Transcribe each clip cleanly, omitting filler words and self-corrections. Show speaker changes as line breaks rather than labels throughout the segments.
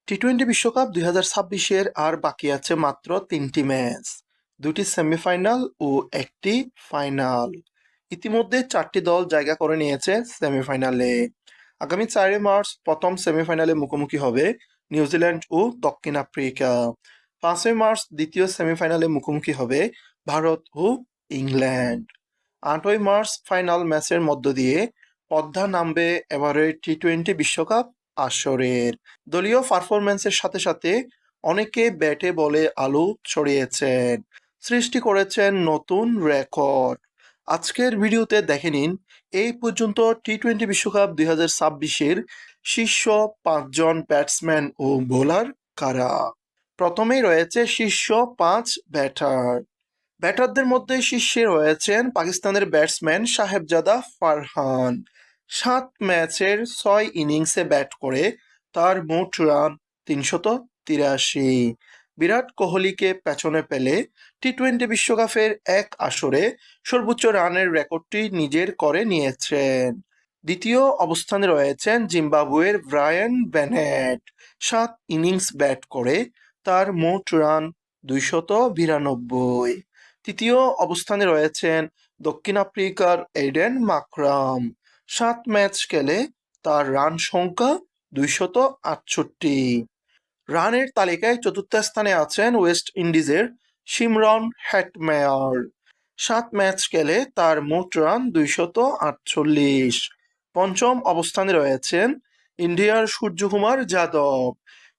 T twenty বিশ্বকাপ 2026-এর আর বাকি আছে মাত্র 3টি ম্যাচ, 2টি সেমিফাইনাল ও একটি ফাইনাল। ইতিমধ্যে 4টি দল জায়গা করে নিয়েছে সেমিফাইনালে। আগামী 4 মার্চ প্রথম সেমিফাইনালে মুখোমুখি হবে নিউজিল্যান্ড ও দক্ষিণ আফ্রিকা। 5 মার্চ দ্বিতীয় সেমিফাইনালে মুখোমুখি হবে ভারত ও ইংল্যান্ড। 8 মার্চ ফাইনাল ম্যাচের মধ্য দিয়ে পদ্মা নামবে এবারের টি-টোয়েন্টি বিশ্বকাপ আসরের। দলীয় পারফরম্যান্সের সাথে সাথে অনেকে ব্যাটে বলে আলো ছড়িয়েছেন, সৃষ্টি করেছেন নতুন রেকর্ড। আজকের ভিডিওতে দেখে নিন এই পর্যন্ত টি-টোয়েন্টি বিশ্বকাপ 2026-এর শীর্ষ 5জন ব্যাটসম্যান ও বোলার কারা। প্রথমেই রয়েছে শীর্ষ 5 ব্যাটার। ব্যাটারদের মধ্যে শীর্ষে রয়েছেন পাকিস্তানের ব্যাটসম্যান সাহেবজাদা ফারহান। 7 ম্যাচের 6 ইনিংসে ব্যাট করে তার মোট রান 383। বিরাট কোহলিকে পেছনে পেলে টি-টোয়েন্টি বিশ্বকাপের এক আসরে সর্বোচ্চ রানের রেকর্ডটি নিজের করে নিয়েছেন। দ্বিতীয় অবস্থানে রয়েছেন জিম্বাবুয়ের ব্রায়ান বেনেট। 7 ইনিংস ব্যাট করে তার মোট রান 292। তৃতীয় অবস্থানে রয়েছেন দক্ষিণ আফ্রিকার এইডেন মাকরাম। 7 ম্যাচ খেলে তার রান সংখ্যা 268। রানের তালিকায় চতুর্থ স্থানে আছেন ওয়েস্ট ইন্ডিজের শিমরন হেটমেয়ার। 7 ম্যাচ খেলে তার মোট রান 248। পঞ্চম অবস্থানে রয়েছেন ইন্ডিয়ার সূর্যকুমার যাদব।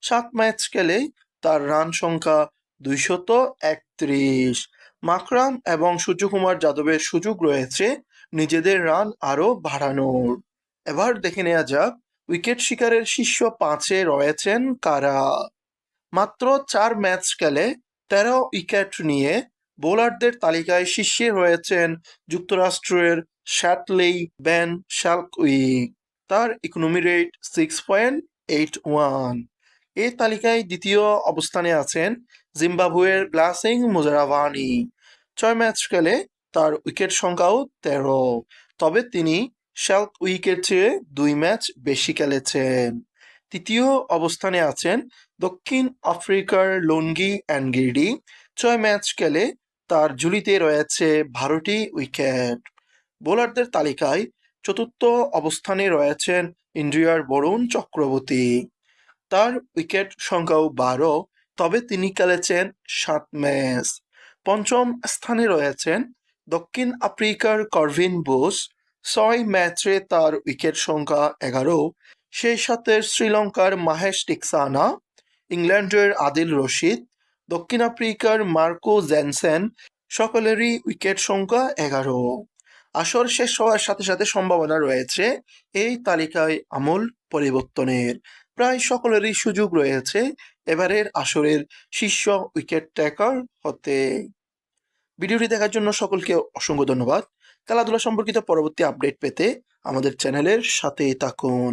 7 ম্যাচ খেলে তার রান সংখ্যা 231। মাকরাম এবং সূর্যকুমার যাদবের সুযোগ রয়েছে নিজেদের রান আরও বাড়ানোর। এবার দেখে নেওয়া যাক উইকেট শিকারের শীর্ষ 5-এ রয়েছেন কারা। মাত্র 4 ম্যাচ খেলে 13 উইকেট নিয়ে বোলারদের তালিকায় শীর্ষে রয়েছেন যুক্তরাষ্ট্রের শ্যাটলেই বেন শেলকুইক। তার ইকোনমি রেট 6.81। এই তালিকায় দ্বিতীয় অবস্থানে আছেন জিম্বাবুয়ের ব্লাসিং মুজারাওয়ানি। 6 ম্যাচ খেলে তার উইকেট সংখ্যাও 13, তবে তিনি শেলকুইকের চেয়ে 2 ম্যাচ বেশি খেলেছেন। তৃতীয় অবস্থানে আছেন দক্ষিণ আফ্রিকার লঙ্গি অ্যানগিডি। 6 ম্যাচ খেলে তার ঝুলিতে রয়েছে 12টি উইকেট। বোলারদের তালিকায় চতুর্থ অবস্থানে রয়েছেন ইন্ডিয়ার বরুণ চক্রবর্তী। তার উইকেট সংখ্যাও 12, তবে তিনি খেলেছেন 7 ম্যাচ। পঞ্চম স্থানে রয়েছেন দক্ষিণ আফ্রিকার করভিন বোস। 6 ম্যাচে তার উইকেট সংখ্যা 11। সেই সাথে শ্রীলঙ্কার মাহেশ টিকসানা, ইংল্যান্ডের আদিল রশিদ, দক্ষিণ আফ্রিকার মার্কো জেনসেন সকলেরই উইকেট সংখ্যা 11। আসর শেষ হওয়ার সাথে সাথে সম্ভাবনা রয়েছে এই তালিকায় আমূল পরিবর্তনের। প্রায় সকলেরই সুযোগ রয়েছে এবারের আসরের শীর্ষ উইকেট টেকার হতে। ভিডিওটি দেখার জন্য সকলকে অসংখ্য ধন্যবাদ। খেলাধুলা সম্পর্কিত পরবর্তী আপডেট পেতে আমাদের চ্যানেলের সাথেই থাকুন।